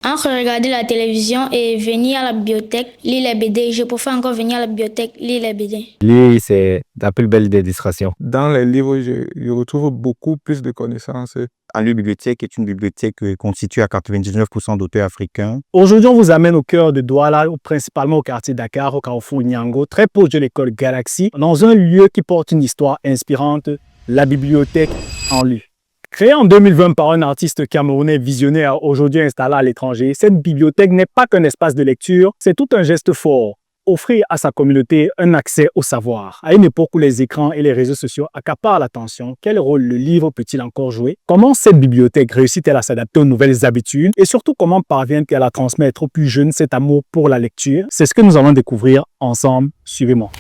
Entre regarder la télévision et venir à la bibliothèque, lire les BD, je préfère encore venir à la bibliothèque, lire les BD. Lire, c'est la plus belle des distractions. Dans les livres, je retrouve beaucoup plus de connaissances. Anlu Bibliothèque est une bibliothèque constituée à 99% d'auteurs africains. Aujourd'hui, on vous amène au cœur de Douala, principalement au quartier Dakar, au carrefour Niango, très proche de l'école Galaxy, dans un lieu qui porte une histoire inspirante, la bibliothèque Anlu. Créée en 2020 par un artiste camerounais visionnaire aujourd'hui installé à l'étranger, cette bibliothèque n'est pas qu'un espace de lecture, c'est tout un geste fort. Offrir à sa communauté un accès au savoir. À une époque où les écrans et les réseaux sociaux accaparent l'attention, quel rôle le livre peut-il encore jouer? Comment cette bibliothèque réussit-elle à s'adapter aux nouvelles habitudes? Et surtout, comment parvient-elle à transmettre aux plus jeunes cet amour pour la lecture? C'est ce que nous allons découvrir ensemble. Suivez-moi.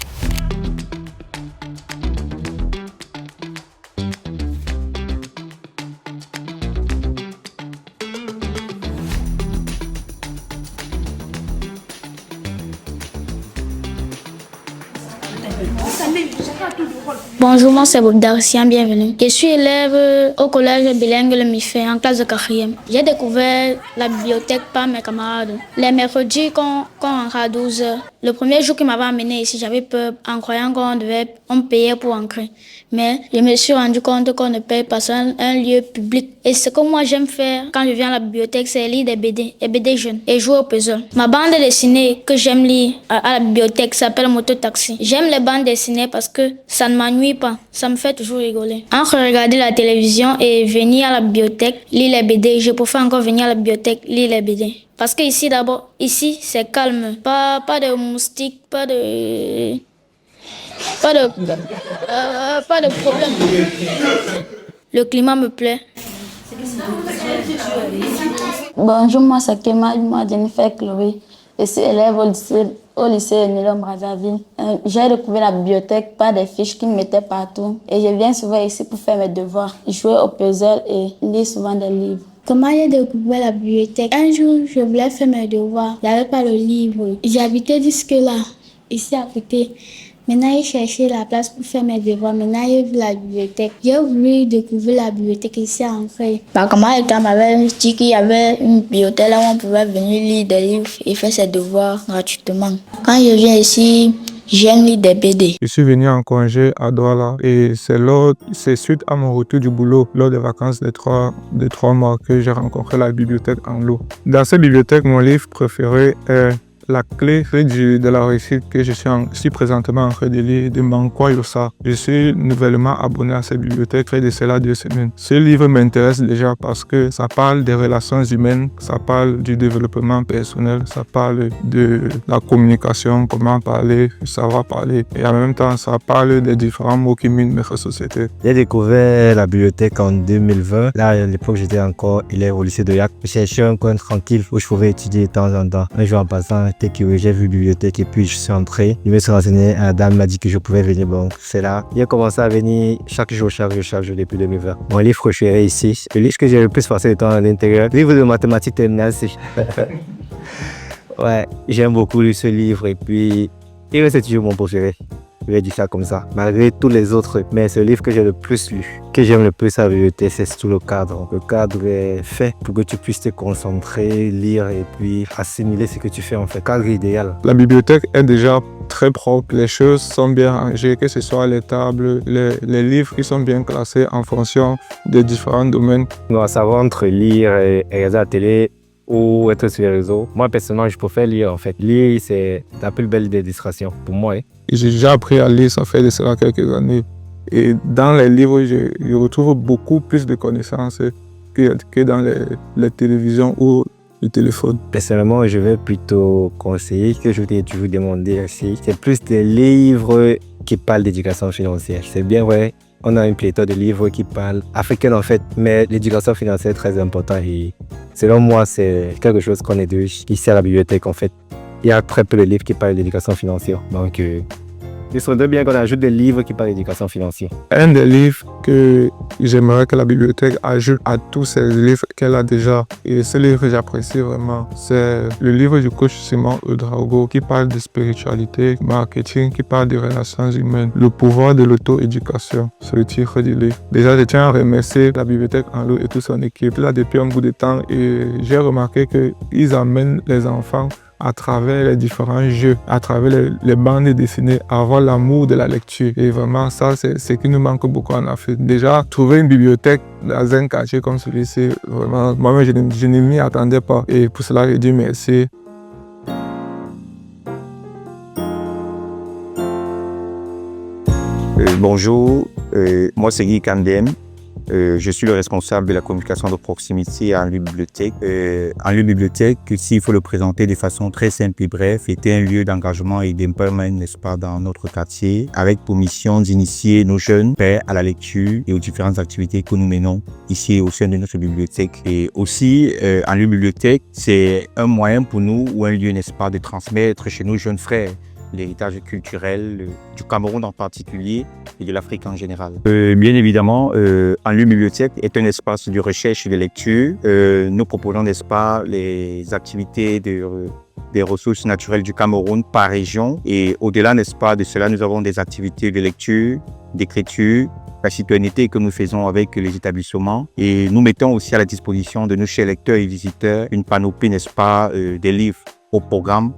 Bonjour, moi c'est Bob Darcian, bienvenue. Je suis élève au collège bilingue Le Mifé en classe de 4e. J'ai découvert la bibliothèque par mes camarades. Les mercredis, quand on rentre à 12h, le premier jour qu'il m'avait amené ici, j'avais peur en croyant on payait pour entrer. Mais je me suis rendu compte qu'on ne paye pas sur un lieu public. Et ce que moi j'aime faire quand je viens à la bibliothèque, c'est lire des BD jeunes et jouer au puzzle. Ma bande dessinée que j'aime lire à la bibliothèque s'appelle Mototaxi. J'aime les bandes dessinées parce que ça ne m'ennuie pas, ça me fait toujours rigoler. Entre regarder la télévision et venir à la bibliothèque, lire les BD, je préfère encore venir à la bibliothèque, lire les BD. Parce que ici c'est calme, pas de moustiques, pas de problème. Le climat me plaît. Bonjour, moi c'est Kema, moi Jennifer Chloé. Je suis élève au lycée Nilom Brazzaville. J'ai découvert la bibliothèque par des fiches qui me mettaient partout. Et je viens souvent ici pour faire mes devoirs, jouer au puzzle et lire souvent des livres. Comment j'ai découvert la bibliothèque? Un jour, je voulais faire mes devoirs. Il n'y avait pas de livre. J'habitais jusque-là, ici à côté. Maintenant, j'ai cherché la place pour faire mes devoirs. Maintenant, j'ai vu la bibliothèque. J'ai voulu découvrir la bibliothèque ici à Ancré. Ma camarade m'avait dit qu'il y avait une bibliothèque là où on pouvait venir lire des livres et faire ses devoirs gratuitement. Quand je viens ici, j'aime lire des BD. Je suis venu en congé à Douala et c'est suite à mon retour du boulot lors des vacances des trois mois que j'ai rencontré la bibliothèque Anlu. Dans cette bibliothèque, mon livre préféré est La clé de la réussite que je suis présentement en train de lire de Mankwa Yossa. Je suis nouvellement abonné à cette bibliothèque près de cela 2 semaines. Ce livre m'intéresse déjà parce que ça parle des relations humaines, ça parle du développement personnel, ça parle de la communication, comment parler, savoir parler. Et en même temps, ça parle des différents mots qui minent notre société. J'ai découvert la bibliothèque en 2020. Là, à l'époque, j'étais encore élève au lycée de Yac. Je cherchais un coin tranquille où je pouvais étudier de temps en temps. Un jour en passant, j'ai vu bibliothèque et puis je suis entré. Je me suis renseigné, la dame m'a dit que je pouvais venir. Bon, c'est là. J'ai commencé à venir chaque jour depuis 2020. Mon livre préféré ici, le livre que j'ai le plus passé de temps à l'intérieur, livre de mathématiques terminale. Ouais, j'aime beaucoup ce livre et puis il reste toujours mon préféré. Je vais dire ça comme ça, malgré tous les autres. Mais c'est le livre que j'ai le plus lu, que j'aime le plus à la bibliothèque, c'est surtout le cadre. Le cadre est fait pour que tu puisses te concentrer, lire et puis assimiler ce que tu fais en fait. Cadre idéal. La bibliothèque est déjà très propre, les choses sont bien rangées, que ce soit les tables, les livres qui sont bien classés en fonction des différents domaines. On doit savoir entre lire et regarder la télé ou être sur les réseaux. Moi personnellement, je préfère lire en fait. Lire, c'est la plus belle des distractions pour moi. J'ai déjà appris à lire, ça fait de cela quelques années. Et dans les livres, je retrouve beaucoup plus de connaissances que dans les télévisions ou le téléphone. Personnellement, je vais plutôt conseiller que je t'ai toujours demandé aussi. C'est plus des livres qui parlent d'éducation financière. C'est bien vrai, on a une pléthore de livres qui parlent africain en fait, mais l'éducation financière est très importante et selon moi, c'est quelque chose qu'on est ici à la bibliothèque en fait. Il y a très peu de livres qui parlent d'éducation financière, donc Il serait bien qu'on ajoute des livres qui parlent d'éducation financière. Un des livres que j'aimerais que la bibliothèque ajoute à tous ces livres qu'elle a déjà, et ce livre que j'apprécie vraiment, c'est le livre du coach Simon Ouedraogo qui parle de spiritualité, marketing, qui parle des relations humaines, le pouvoir de l'auto-éducation. C'est le titre du livre. Déjà, je tiens à remercier la bibliothèque Anlou et toute son équipe là depuis un bout de temps, et j'ai remarqué qu'ils amènent les enfants à travers les différents jeux, à travers les bandes dessinées, à avoir l'amour de la lecture. Et vraiment, ça, c'est ce qui nous manque beaucoup en Afrique. Déjà, trouver une bibliothèque dans un quartier comme celui-ci, vraiment, moi-même, je ne m'y attendais pas. Et pour cela, je dis merci. Bonjour, moi c'est Guy Kandem. Je suis le responsable de la communication de proximité à Anlou Bibliothèque. Anlou Bibliothèque, s'il faut le présenter de façon très simple et bref, était un lieu d'engagement et d'empowerment, n'est-ce pas, dans notre quartier, avec pour mission d'initier nos jeunes pères à la lecture et aux différentes activités que nous menons ici au sein de notre bibliothèque. Et aussi, Anlou Bibliothèque, c'est un moyen pour nous, ou un lieu, n'est-ce pas, de transmettre chez nos jeunes frères l'héritage culturel du Cameroun en particulier et de l'Afrique en général. Bien évidemment, Anlou Bibliothèque est un espace de recherche et de lecture. Nous proposons, n'est-ce pas, les activités des ressources naturelles du Cameroun par région. Et au-delà, n'est-ce pas, de cela, nous avons des activités de lecture, d'écriture, la citoyenneté que nous faisons avec les établissements. Et nous mettons aussi à la disposition de nos chers lecteurs et visiteurs une panoplie, n'est-ce pas, des livres au programme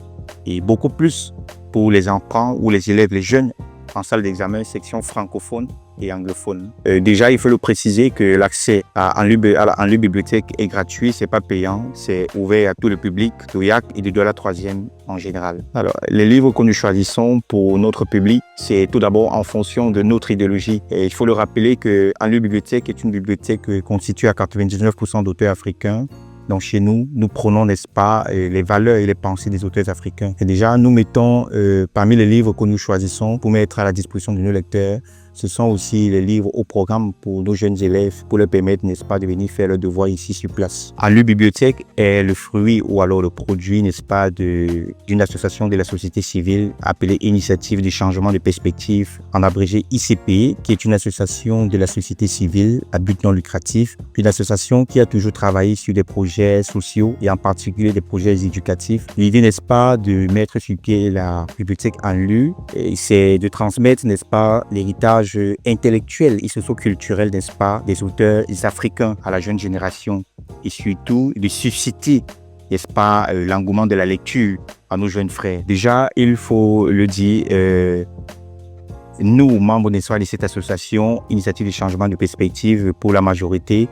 et beaucoup plus pour les enfants ou les élèves, les jeunes, en salle d'examen, section francophone et anglophone. Déjà, il faut le préciser que l'accès à Anlou Bibliothèque est gratuit, c'est pas payant, c'est ouvert à tout le public d'Oyac et de Douala 3e en général. Alors, les livres que nous choisissons pour notre public, c'est tout d'abord en fonction de notre idéologie. Et il faut le rappeler que Anlou Bibliothèque est une bibliothèque constituée à 99% d'auteurs africains. Donc chez nous, nous prenons, n'est-ce pas, les valeurs et les pensées des auteurs africains. Et déjà, nous mettons parmi les livres que nous choisissons pour mettre à la disposition de nos lecteurs, ce sont aussi les livres au programme pour nos jeunes élèves, pour leur permettre, n'est-ce pas, de venir faire leur devoir ici sur place. Anlou Bibliothèque est le fruit ou alors le produit, n'est-ce pas, d'une association de la société civile appelée Initiative de changement de perspective, en abrégé ICP, qui est une association de la société civile à but non lucratif, une association qui a toujours travaillé sur des projets sociaux et en particulier des projets éducatifs. L'idée, n'est-ce pas, de mettre sur pied la bibliothèque Anlou, c'est de transmettre, n'est-ce pas, l'héritage intellectuel et socio-culturel, n'est-ce pas, des auteurs africains à la jeune génération et surtout de susciter, n'est-ce pas, l'engouement de la lecture à nos jeunes frères. Déjà, il faut le dire, nous, membres, n'est-ce pas, de cette association, Initiative de changement de perspective, pour la majorité,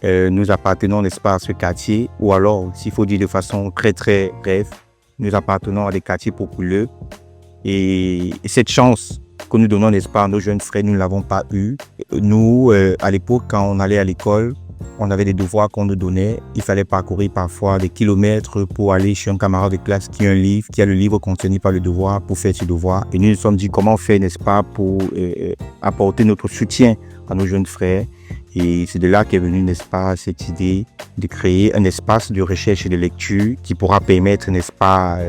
nous appartenons, n'est-ce pas, à ce quartier, ou alors, s'il faut dire de façon très très brève, nous appartenons à des quartiers populaires. Et cette chance que nous donnons, n'est-ce pas, à nos jeunes frères, nous ne l'avons pas eu. Nous, à l'époque, quand on allait à l'école, on avait des devoirs qu'on nous donnait. Il fallait parcourir parfois des kilomètres pour aller chez un camarade de classe qui a un livre, qui a le livre contenu par le devoir pour faire ce devoir. Et nous nous sommes dit comment faire, n'est-ce pas, pour apporter notre soutien à nos jeunes frères. Et c'est de là qu'est venue, n'est-ce pas, cette idée de créer un espace de recherche et de lecture qui pourra permettre, n'est-ce pas,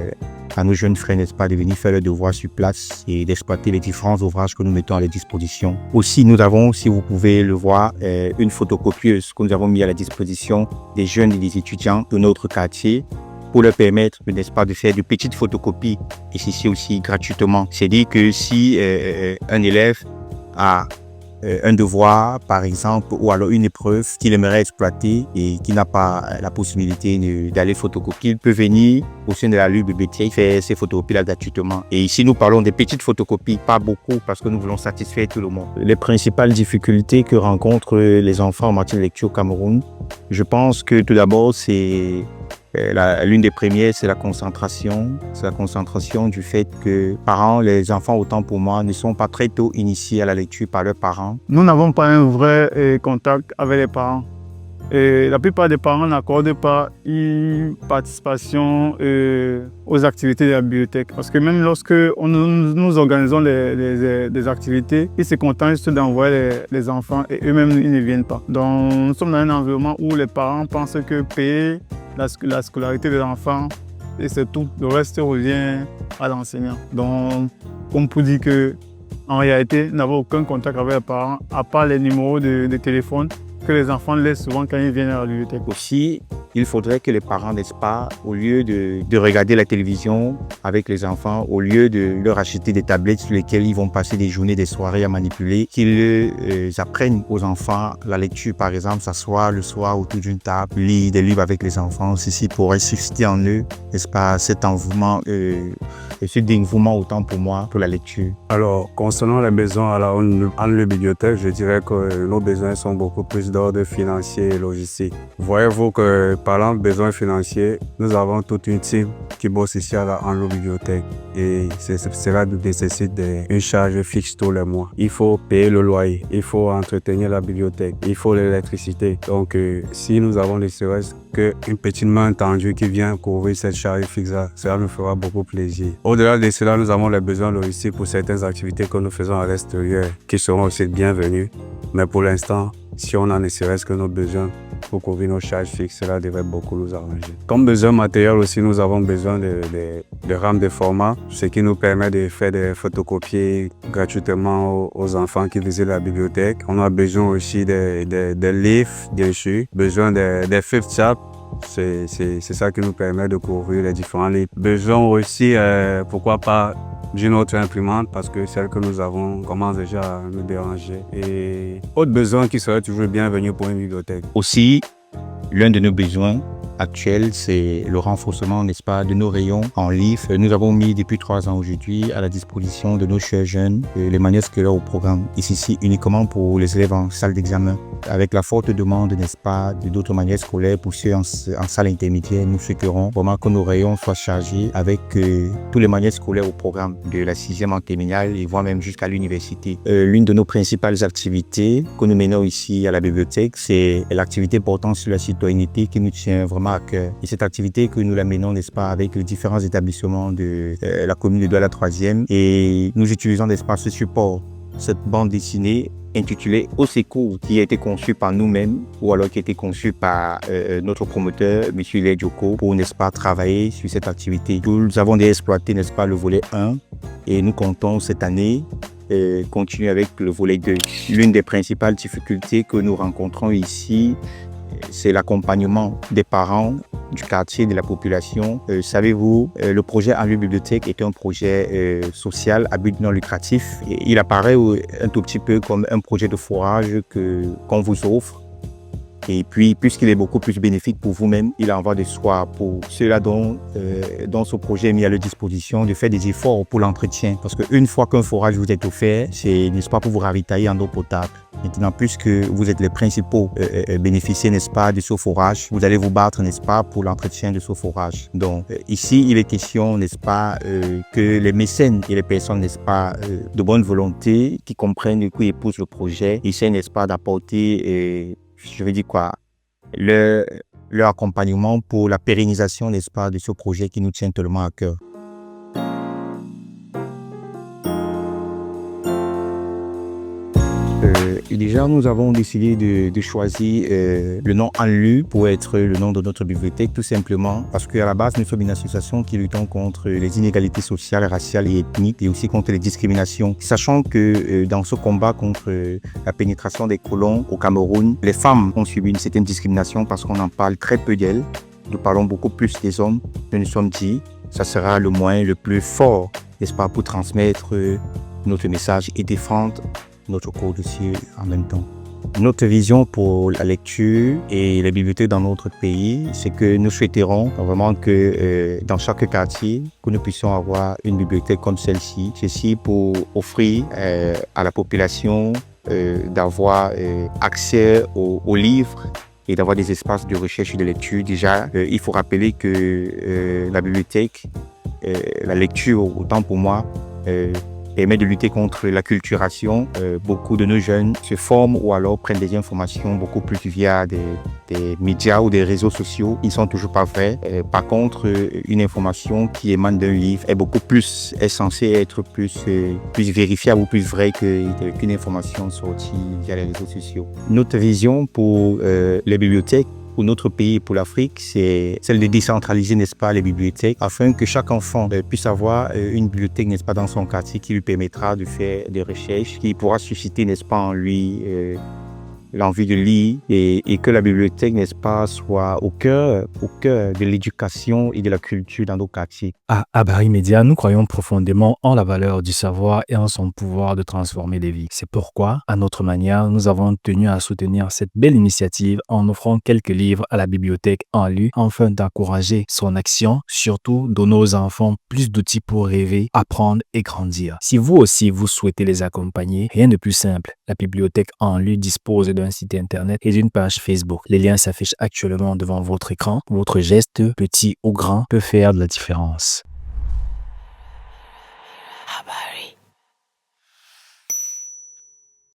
à nos jeunes frères, n'est-ce pas, de venir faire leur devoir sur place et d'exploiter les différents ouvrages que nous mettons à leur disposition. Aussi, nous avons, si vous pouvez le voir, une photocopieuse que nous avons mis à la disposition des jeunes et des étudiants de notre quartier pour leur permettre, n'est-ce pas, de faire de petites photocopies et ceci aussi gratuitement. C'est-à-dire que si un élève a un devoir, par exemple, ou alors une épreuve qu'il aimerait exploiter et qui n'a pas la possibilité d'aller photocopier, il peut venir au sein de la bibliothèque faire ces photocopies-là gratuitement. Et ici, nous parlons des petites photocopies, pas beaucoup, parce que nous voulons satisfaire tout le monde. Les principales difficultés que rencontrent les enfants en matière de lecture au Cameroun, je pense que tout d'abord, c'est l'une des premières, c'est la concentration. C'est la concentration du fait que parents, les enfants, autant pour moi, ne sont pas très tôt initiés à la lecture par leurs parents. Nous n'avons pas un vrai contact avec les parents. Et la plupart des parents n'accordent pas une participation aux activités de la bibliothèque. Parce que même lorsque nous organisons des activités, ils se contentent juste d'envoyer les enfants et eux-mêmes, ils ne viennent pas. Donc, nous sommes dans un environnement où les parents pensent que payer la scolarité des enfants, et c'est tout. Le reste revient à l'enseignant. Donc, comme pour dire que en réalité, n'avait aucun contact avec les parents, à part les numéros de téléphone que les enfants laissent souvent quand ils viennent à la bibliothèque. Aussi, il faudrait que les parents, n'est-ce pas, au lieu de regarder la télévision avec les enfants, au lieu de leur acheter des tablettes sur lesquelles ils vont passer des journées, des soirées à manipuler, qu'ils apprennent aux enfants la lecture, par exemple, s'asseoir le soir autour d'une table, lire des livres avec les enfants. Ceci pourrait susciter en eux, n'est-ce pas, cet envouement et ce dévouement autant pour moi, pour la lecture. Alors, concernant les besoins en bibliothèque, je dirais que nos besoins sont beaucoup plus d'ordre financier et logistique. Voyez-vous que, parlant de besoins financiers, nous avons toute une team qui bosse ici en bibliothèque et cela nécessite une charge fixe tous les mois. Il faut payer le loyer, il faut entretenir la bibliothèque, il faut l'électricité. Donc, si nous avons ne serait-ce qu'une petite main tendue qui vient couvrir cette charge fixe-là, cela nous fera beaucoup plaisir. Au-delà de cela, nous avons les besoins logistiques pour certaines activités que nous faisons à l'extérieur qui seront aussi bienvenues. Mais pour l'instant, si on ne serait-ce que nos besoins pour couvrir nos charges fixes, cela devrait beaucoup nous arranger. Comme besoin matériel aussi, nous avons besoin de rames de format, ce qui nous permet de faire des photocopies gratuitement aux enfants qui visitent la bibliothèque. On a besoin aussi des livres, bien sûr, besoin des fifth chap. C'est ça qui nous permet de couvrir les différents livres. Besoin aussi, pourquoi pas, d'une autre imprimante parce que celle que nous avons commence déjà à nous déranger. Et autre besoin qui serait toujours bienvenu pour une bibliothèque. Aussi, l'un de nos besoins actuels, c'est le renforcement, n'est-ce pas, de nos rayons en livres. Nous avons mis depuis 3 ans aujourd'hui à la disposition de nos chers jeunes les manuels scolaires au programme. Ici, uniquement pour les élèves en salle d'examen. Avec la forte demande, n'est-ce pas, d'autres manuels scolaires pour ceux en salle intermédiaire, nous souhaiterons vraiment que nos rayons soient chargés avec tous les manuels scolaires au programme de la 6e en terminale et voire même jusqu'à l'université. L'une de nos principales activités que nous menons ici à la bibliothèque, c'est l'activité portant sur la citoyenneté qui nous tient vraiment à cœur. Et cette activité que nous la menons, n'est-ce pas, avec les différents établissements de la commune de Douala 3e et nous utilisons, n'est-ce pas, ce support, cette bande dessinée intitulée Au secours, qui a été conçue par nous-mêmes ou alors qui a été conçue par notre promoteur, M. Lé Djoko, pour, n'est-ce pas, travailler sur cette activité. Nous avons déjà exploité, n'est-ce pas, le volet 1 et nous comptons cette année continuer avec le volet 2. L'une des principales difficultés que nous rencontrons ici, c'est l'accompagnement des parents, du quartier, de la population. Savez-vous, le projet En lieu bibliothèque est un projet social à but non lucratif. Et il apparaît un tout petit peu comme un projet de forage qu'on vous offre. Et puis, puisqu'il est beaucoup plus bénéfique pour vous-même, il en va de soi pour ceux-là dont ce projet est mis à leur disposition de faire des efforts pour l'entretien. Parce qu'une fois qu'un forage vous est offert, c'est, n'est-ce pas, pour vous ravitailler en eau potable. Maintenant, puisque vous êtes les principaux bénéficiaires, n'est-ce pas, de ce forage, vous allez vous battre, n'est-ce pas, pour l'entretien de ce forage. Donc, ici, il est question, n'est-ce pas, que les mécènes et les personnes, n'est-ce pas, de bonne volonté, qui comprennent et qui épousent le projet, essaient, n'est-ce pas, d'apporter je veux dire quoi, leur accompagnement pour la pérennisation, n'est-ce pas, de ce projet qui nous tient tellement à cœur. Et déjà, nous avons décidé de choisir le nom ANLU pour être le nom de notre bibliothèque, tout simplement parce qu'à la base, nous sommes une association qui lutte contre les inégalités sociales, raciales et ethniques et aussi contre les discriminations. Sachant que dans ce combat contre la pénétration des colons au Cameroun, les femmes ont subi une certaine discrimination parce qu'on en parle très peu d'elles. Nous parlons beaucoup plus des hommes. Nous nous sommes dit, ça sera le moyen le plus fort, n'est-ce pas, pour transmettre notre message et défendre notre code aussi en même temps. Notre vision pour la lecture et les bibliothèques dans notre pays, c'est que nous souhaiterons vraiment que dans chaque quartier, que nous puissions avoir une bibliothèque comme celle-ci. Ceci pour offrir à la population d'avoir accès aux livres et d'avoir des espaces de recherche et de lecture. Déjà, il faut rappeler que la bibliothèque, la lecture, autant pour moi, permet de lutter contre l'acculturation. Beaucoup de nos jeunes se forment ou alors prennent des informations beaucoup plus via des médias ou des réseaux sociaux. Ils ne sont toujours pas vrais. Par contre, une information qui émane d'un livre est censée être plus vérifiable ou plus vraie qu'une information sortie via les réseaux sociaux. Notre vision pour les bibliothèques, pour notre pays et pour l'Afrique, c'est celle de décentraliser, n'est-ce pas, les bibliothèques, afin que chaque enfant puisse avoir une bibliothèque, n'est-ce pas, dans son quartier qui lui permettra de faire des recherches, qui pourra susciter, n'est-ce pas, en lui l'envie de lire et que la bibliothèque, n'est-ce pas, soit au cœur de l'éducation et de la culture dans nos quartiers. À Habari Média, nous croyons profondément en la valeur du savoir et en son pouvoir de transformer des vies. C'est pourquoi, à notre manière, nous avons tenu à soutenir cette belle initiative en offrant quelques livres à la bibliothèque en lieu afin d'encourager son action, surtout donner aux enfants plus d'outils pour rêver, apprendre et grandir. Si vous aussi vous souhaitez les accompagner, rien de plus simple. La bibliothèque en lieu dispose d'un site internet et d'une page Facebook. Les liens s'affichent actuellement devant votre écran. Votre geste, petit ou grand, peut faire de la différence. Habari.